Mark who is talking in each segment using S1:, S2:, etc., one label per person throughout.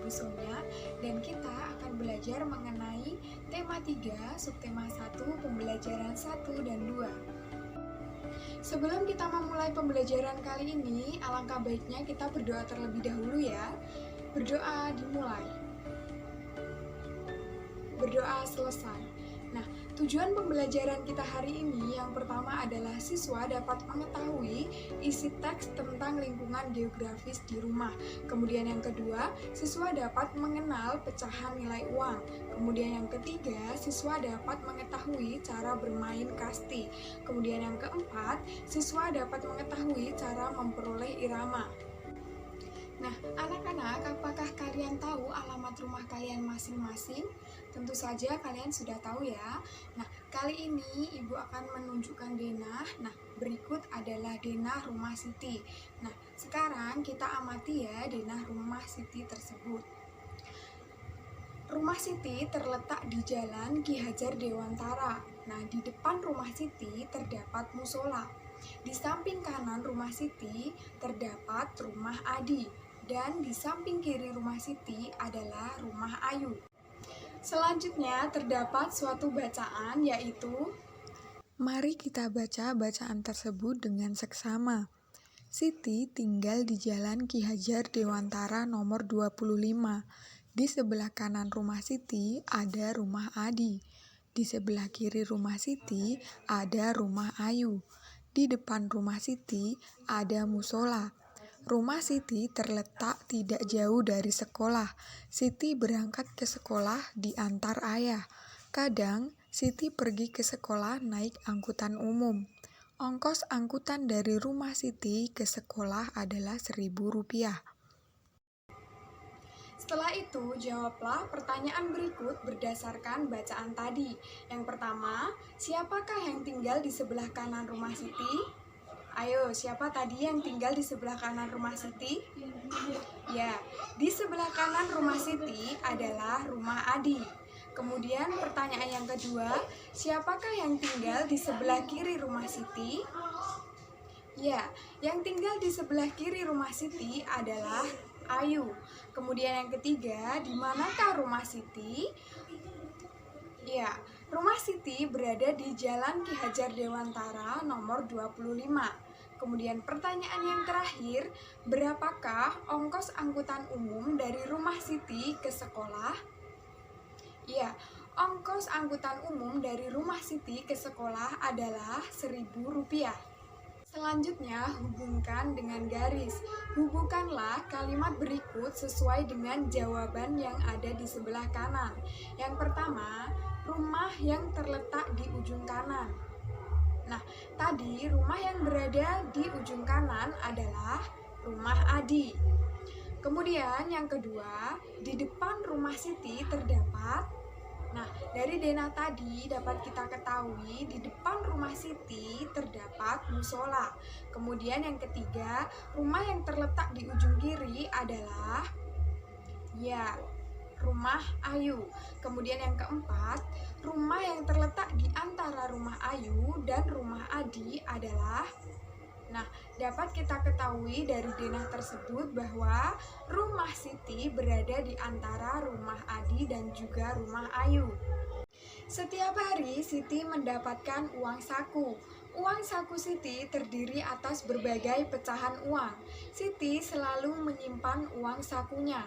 S1: Ibu Sonia, dan kita akan belajar mengenai tema 3, subtema 1, pembelajaran 1 dan 2. Sebelum kita memulai pembelajaran kali ini, alangkah baiknya kita berdoa terlebih dahulu ya. Berdoa dimulai. Berdoa selesai. Nah, tujuan pembelajaran kita hari ini yang pertama adalah siswa dapat mengetahui isi teks tentang lingkungan geografis di rumah. Kemudian yang kedua, siswa dapat mengenal pecahan nilai uang. Kemudian yang ketiga, siswa dapat mengetahui cara bermain kasti. Kemudian yang keempat, siswa dapat mengetahui cara memperoleh irama. Nah, anak-anak, apakah kalian tahu alamat rumah kalian masing-masing? Tentu saja kalian sudah tahu ya. Nah, kali ini Ibu akan menunjukkan denah. Nah, berikut adalah denah rumah Siti. Nah, sekarang kita amati ya denah rumah Siti tersebut. Rumah Siti terletak di Jalan Ki Hajar Dewantara. Nah, di depan rumah Siti terdapat musola. Di samping kanan rumah Siti terdapat rumah Adi. Dan di samping kiri rumah Siti adalah rumah Ayu. Selanjutnya terdapat suatu bacaan yaitu, mari kita baca bacaan tersebut dengan seksama. Siti tinggal di Jalan Ki Hajar Dewantara nomor 25. Di sebelah kanan rumah Siti ada rumah Adi. Di sebelah kiri rumah Siti ada rumah Ayu. Di depan rumah Siti ada musola. Rumah Siti terletak tidak jauh dari sekolah. Siti berangkat ke sekolah diantar ayah. Kadang Siti pergi ke sekolah naik angkutan umum. Ongkos angkutan dari rumah Siti ke sekolah adalah Rp1.000. Setelah itu, jawablah pertanyaan berikut berdasarkan bacaan tadi. Yang pertama, siapakah yang tinggal di sebelah kanan rumah Siti? Ayo, siapa tadi yang tinggal di sebelah kanan rumah Siti? Ya, di sebelah kanan rumah Siti adalah rumah Adi. Kemudian pertanyaan yang kedua, siapakah yang tinggal di sebelah kiri rumah Siti? Ya, yang tinggal di sebelah kiri rumah Siti adalah Ayu. Kemudian yang ketiga, di manakah rumah Siti? Ya, rumah Siti berada di Jalan Ki Hajar Dewantara nomor 25. Kemudian pertanyaan yang terakhir, berapakah ongkos angkutan umum dari rumah Siti ke sekolah? Ya, ongkos angkutan umum dari rumah Siti ke sekolah adalah Rp1.000. Selanjutnya, hubungkan dengan garis. Hubungkanlah kalimat berikut sesuai dengan jawaban yang ada di sebelah kanan. Yang pertama, rumah yang terletak di ujung kanan. Nah, tadi rumah yang berada di ujung kanan adalah rumah Adi. Kemudian yang kedua, di depan rumah Siti terdapat, nah dari denah tadi dapat kita ketahui di depan rumah Siti terdapat musola. Kemudian yang ketiga, rumah yang terletak di ujung kiri adalah, ya, rumah Ayu. Kemudian yang keempat, rumah yang terletak di antara rumah Ayu dan rumah Adi adalah, nah, dapat kita ketahui dari denah tersebut bahwa rumah Siti berada di antara rumah Adi dan juga rumah Ayu. Setiap hari Siti mendapatkan uang saku. Uang saku Siti terdiri atas berbagai pecahan uang. Siti selalu menyimpan uang sakunya.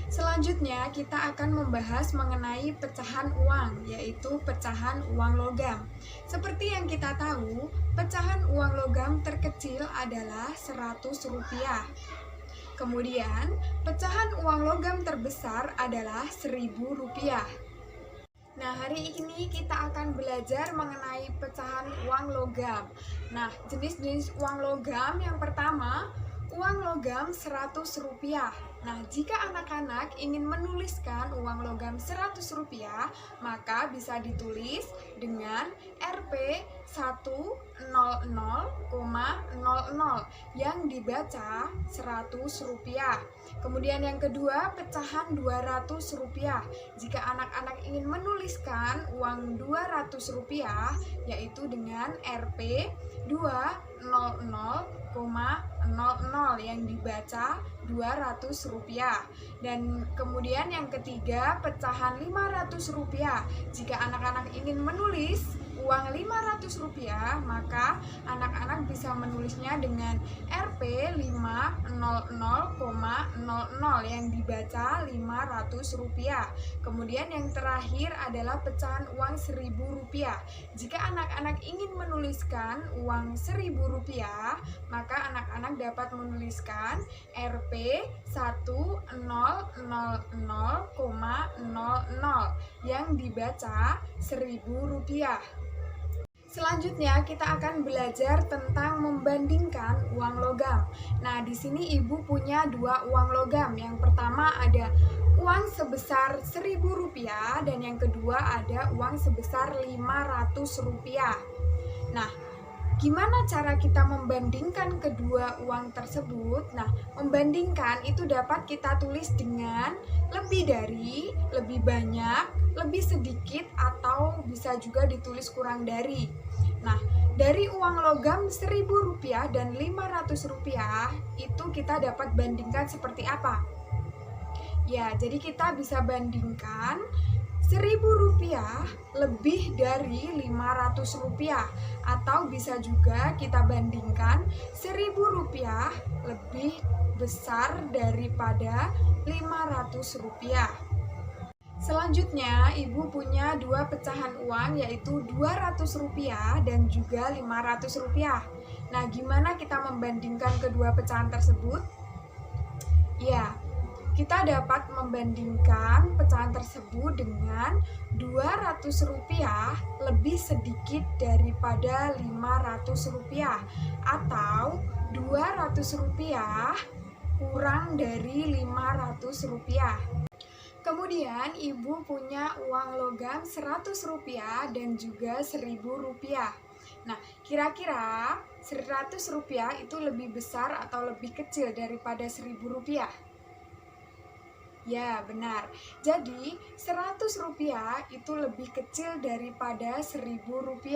S1: Selanjutnya kita akan membahas mengenai pecahan uang, yaitu pecahan uang logam. Seperti yang kita tahu, pecahan uang logam terkecil adalah Rp100. Kemudian, pecahan uang logam terbesar adalah Rp1.000. Nah, hari ini kita akan belajar mengenai pecahan uang logam. Nah, jenis-jenis uang logam yang pertama, uang logam Rp100. Nah, jika anak-anak ingin menuliskan uang logam Rp100, maka bisa ditulis dengan Rp100,00 yang dibaca Rp100. Kemudian yang kedua, pecahan Rp200. Jika anak-anak ingin menuliskan uang Rp200, yaitu dengan Rp200,00 yang dibaca Rp200. Dan kemudian yang ketiga, pecahan Rp500. Jika anak-anak ingin menulis uang Rp500, maka anak-anak bisa menulisnya dengan Rp500,00 yang dibaca Rp500. Kemudian yang terakhir adalah pecahan uang Rp1.000. Jika anak-anak ingin menuliskan uang Rp1.000, maka anak-anak dapat menuliskan Rp1000,00 yang dibaca Rp1.000. Selanjutnya kita akan belajar tentang membandingkan uang logam. Nah, di sini Ibu punya dua uang logam. Yang pertama ada uang sebesar Rp1.000 dan yang kedua ada uang sebesar Rp500. Nah, gimana cara kita membandingkan kedua uang tersebut? Nah, membandingkan itu dapat kita tulis dengan lebih dari, lebih banyak, lebih sedikit, atau bisa juga ditulis kurang dari. Nah, dari uang logam Rp1.000 dan Rp500 itu kita dapat bandingkan seperti apa? Ya, jadi kita bisa bandingkan Rp1.000 lebih dari Rp500, atau bisa juga kita bandingkan Rp1.000 lebih besar daripada Rp500. Selanjutnya, Ibu punya dua pecahan uang, yaitu Rp200 dan juga Rp500. Nah, gimana kita membandingkan kedua pecahan tersebut? Ya, kita dapat membandingkan pecahan tersebut dengan Rp200 lebih sedikit daripada Rp500, atau Rp200 kurang dari Rp500. Kemudian Ibu punya uang logam Rp100 dan juga Rp1.000. Nah, kira-kira Rp100 itu lebih besar atau lebih kecil daripada Rp1.000? Ya, benar. Jadi, Rp100 itu lebih kecil daripada Rp1.000.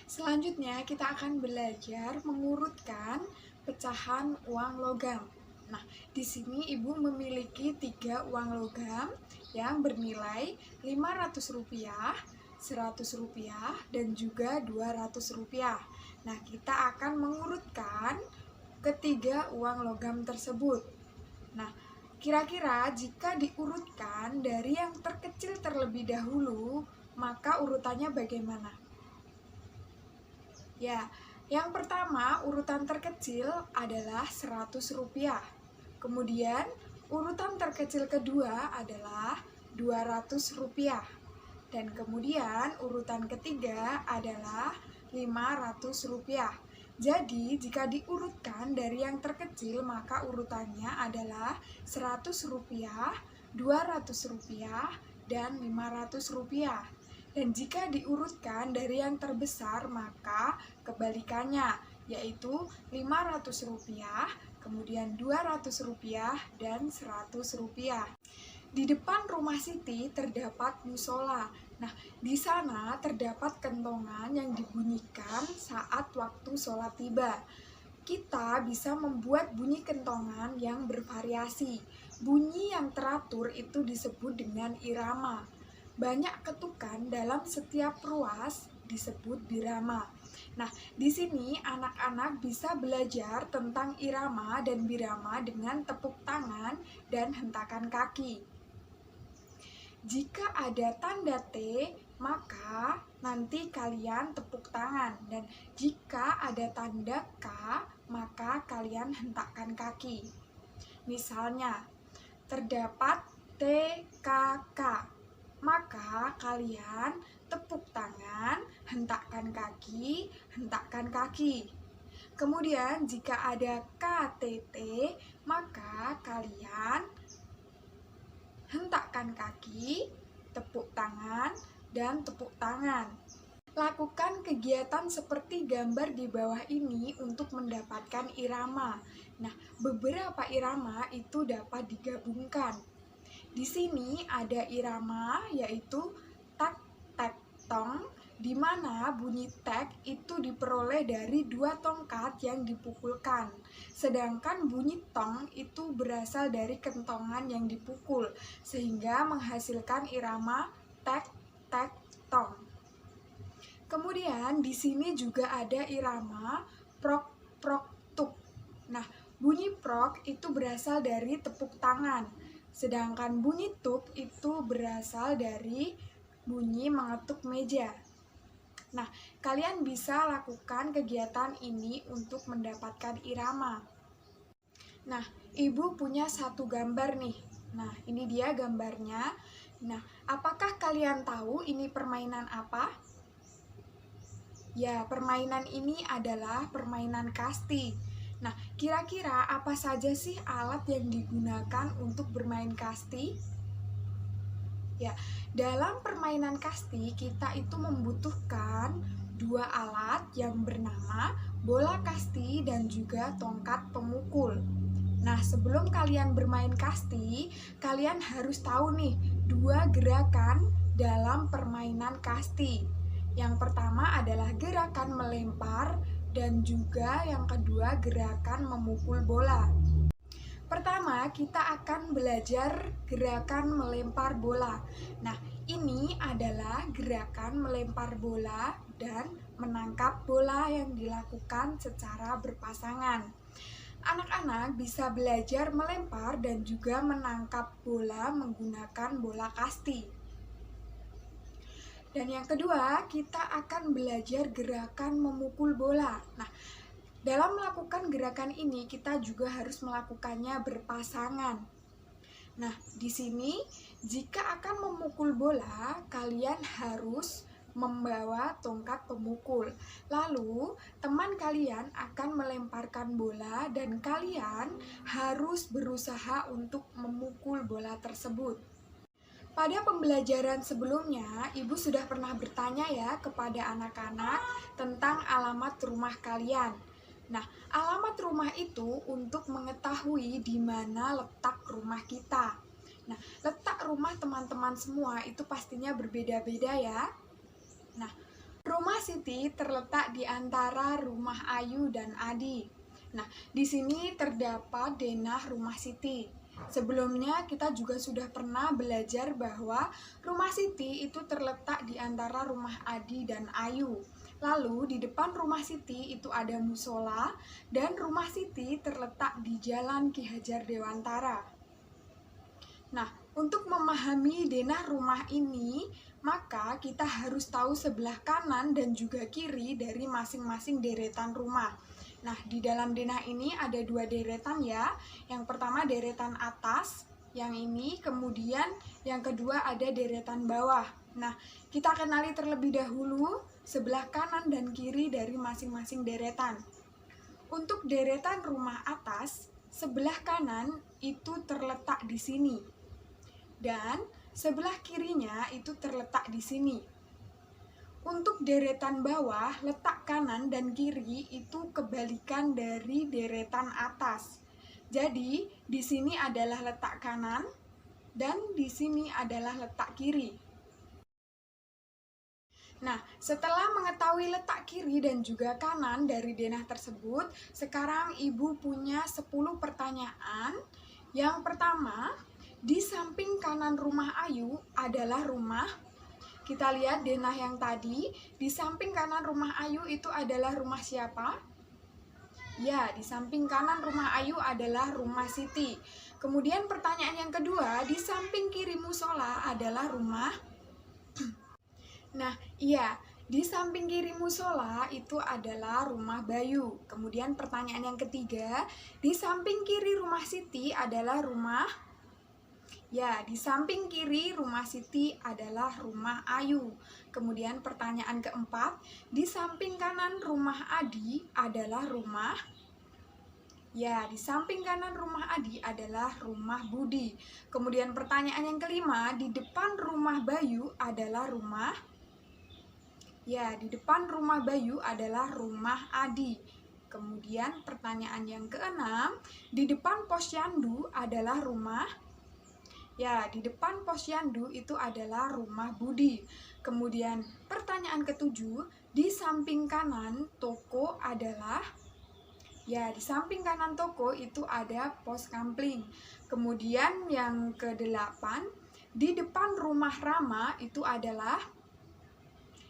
S1: Selanjutnya, kita akan belajar mengurutkan pecahan uang logam. Nah, di sini Ibu memiliki 3 uang logam yang bernilai Rp500, Rp100, dan juga Rp200. Nah, kita akan mengurutkan ketiga uang logam tersebut. Nah, kira-kira jika diurutkan dari yang terkecil terlebih dahulu, maka urutannya bagaimana? Ya, yang pertama urutan terkecil adalah Rp100. Kemudian urutan terkecil kedua adalah Rp200. Dan kemudian urutan ketiga adalah Rp500. Jadi, jika diurutkan dari yang terkecil, maka urutannya adalah Rp100, Rp200, dan Rp500. Dan jika diurutkan dari yang terbesar, maka kebalikannya, yaitu Rp500, kemudian Rp200, dan Rp100. Di depan rumah Siti terdapat musola. Nah, di sana terdapat kentongan yang dibunyikan saat waktu sholat tiba. Kita bisa membuat bunyi kentongan yang bervariasi. Bunyi yang teratur itu disebut dengan irama. Banyak ketukan dalam setiap ruas disebut birama. Nah, di sini anak-anak bisa belajar tentang irama dan birama dengan tepuk tangan dan hentakan kaki. Jika ada tanda T, maka nanti kalian tepuk tangan, dan jika ada tanda K, maka kalian hentakkan kaki. Misalnya, terdapat TKK, maka kalian tepuk tangan, hentakkan kaki, hentakkan kaki. Kemudian jika ada KTT, maka kalian hentakkan kaki, tepuk tangan, dan tepuk tangan. Lakukan kegiatan seperti gambar di bawah ini untuk mendapatkan irama. Nah, beberapa irama itu dapat digabungkan. Di sini ada irama yaitu tak, tek, tong, di mana bunyi tek itu diperoleh dari 2 tongkat yang dipukulkan. Sedangkan bunyi tong itu berasal dari kentongan yang dipukul, sehingga menghasilkan irama tek, tek, tong. Kemudian di sini juga ada irama prok, prok, tuk. Nah, bunyi prok itu berasal dari tepuk tangan, sedangkan bunyi tuk itu berasal dari bunyi mengetuk meja. Nah, kalian bisa lakukan kegiatan ini untuk mendapatkan irama. Nah, Ibu punya satu gambar nih. Nah, ini dia gambarnya. Nah, apakah kalian tahu ini permainan apa? Ya, permainan ini adalah permainan kasti. Nah, kira-kira apa saja sih alat yang digunakan untuk bermain kasti? Ya, dalam permainan kasti kita itu membutuhkan 2 alat yang bernama bola kasti dan juga tongkat pemukul. Nah, sebelum kalian bermain kasti, kalian harus tahu nih 2 gerakan dalam permainan kasti. Yang pertama adalah gerakan melempar dan juga yang kedua gerakan memukul bola. Pertama, kita akan belajar gerakan melempar bola. Nah, ini adalah gerakan melempar bola dan menangkap bola yang dilakukan secara berpasangan. Anak-anak bisa belajar melempar dan juga menangkap bola menggunakan bola kasti. Dan yang kedua, kita akan belajar gerakan memukul bola. Nah, dalam melakukan gerakan ini, kita juga harus melakukannya berpasangan. Nah, di sini, jika akan memukul bola, kalian harus membawa tongkat pemukul. Lalu, teman kalian akan melemparkan bola dan kalian harus berusaha untuk memukul bola tersebut. Pada pembelajaran sebelumnya, Ibu sudah pernah bertanya ya kepada anak-anak tentang alamat rumah kalian. Nah, alamat rumah itu untuk mengetahui di mana letak rumah kita. Nah, letak rumah teman-teman semua itu pastinya berbeda-beda ya. Nah, rumah Siti terletak di antara rumah Ayu dan Adi. Nah, di sini terdapat denah rumah Siti. Sebelumnya kita juga sudah pernah belajar bahwa rumah Siti itu terletak di antara rumah Adi dan Ayu. Lalu di depan rumah Siti itu ada musola dan rumah Siti terletak di Jalan Ki Hajar Dewantara. Nah, untuk memahami denah rumah ini, maka kita harus tahu sebelah kanan dan juga kiri dari masing-masing deretan rumah. Nah, di dalam denah ini ada 2 deretan ya. Yang pertama deretan atas, yang ini, kemudian yang kedua ada deretan bawah. Nah, kita kenali terlebih dahulu sebelah kanan dan kiri dari masing-masing deretan. Untuk deretan rumah atas, sebelah kanan itu terletak di sini. Dan sebelah kirinya itu terletak di sini. Untuk deretan bawah, letak kanan dan kiri itu kebalikan dari deretan atas. Jadi, di sini adalah letak kanan dan di sini adalah letak kiri. Nah, setelah mengetahui letak kiri dan juga kanan dari denah tersebut, sekarang Ibu punya 10 pertanyaan. Yang pertama, di samping kanan rumah Ayu adalah rumah. Kita lihat denah yang tadi, di samping kanan rumah Ayu itu adalah rumah siapa? Ya, di samping kanan rumah Ayu adalah rumah Siti. Kemudian pertanyaan yang kedua, di samping kiri musola adalah rumah. Nah, iya, di samping kiri musola itu adalah rumah Bayu. Kemudian pertanyaan yang ketiga, di samping kiri rumah Siti adalah rumah. Ya, di samping kiri rumah Siti adalah rumah Ayu. Kemudian pertanyaan keempat, di samping kanan rumah Adi adalah rumah. Ya, di samping kanan rumah Adi adalah rumah Budi. Kemudian pertanyaan yang kelima, di depan rumah Bayu adalah rumah. Ya, di depan rumah Bayu adalah rumah Adi. Kemudian pertanyaan yang keenam, di depan Posyandu adalah rumah. Ya, di depan posyandu itu adalah rumah Budi. Kemudian pertanyaan ketujuh, di samping kanan toko adalah, ya, di samping kanan toko itu ada pos kampling. Kemudian yang kedelapan, di depan rumah Rama itu adalah,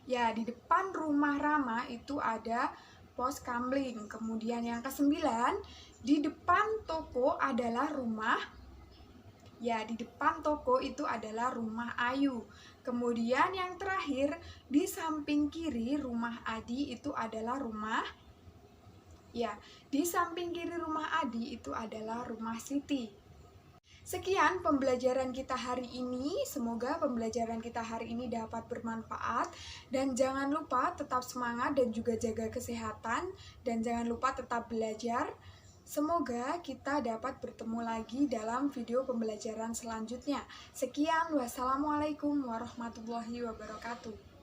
S1: ya, di depan rumah Rama itu ada pos kampling. Kemudian yang kesembilan, di depan toko adalah rumah, ya, di depan toko itu adalah rumah Ayu. Kemudian yang terakhir, di samping kiri rumah Adi itu adalah rumah, ya, di samping kiri rumah Adi itu adalah rumah Siti. Sekian pembelajaran kita hari ini. Semoga pembelajaran kita hari ini dapat bermanfaat. Dan jangan lupa tetap semangat dan juga jaga kesehatan. Dan jangan lupa tetap belajar. Semoga kita dapat bertemu lagi dalam video pembelajaran selanjutnya. Sekian, wassalamualaikum warahmatullahi wabarakatuh.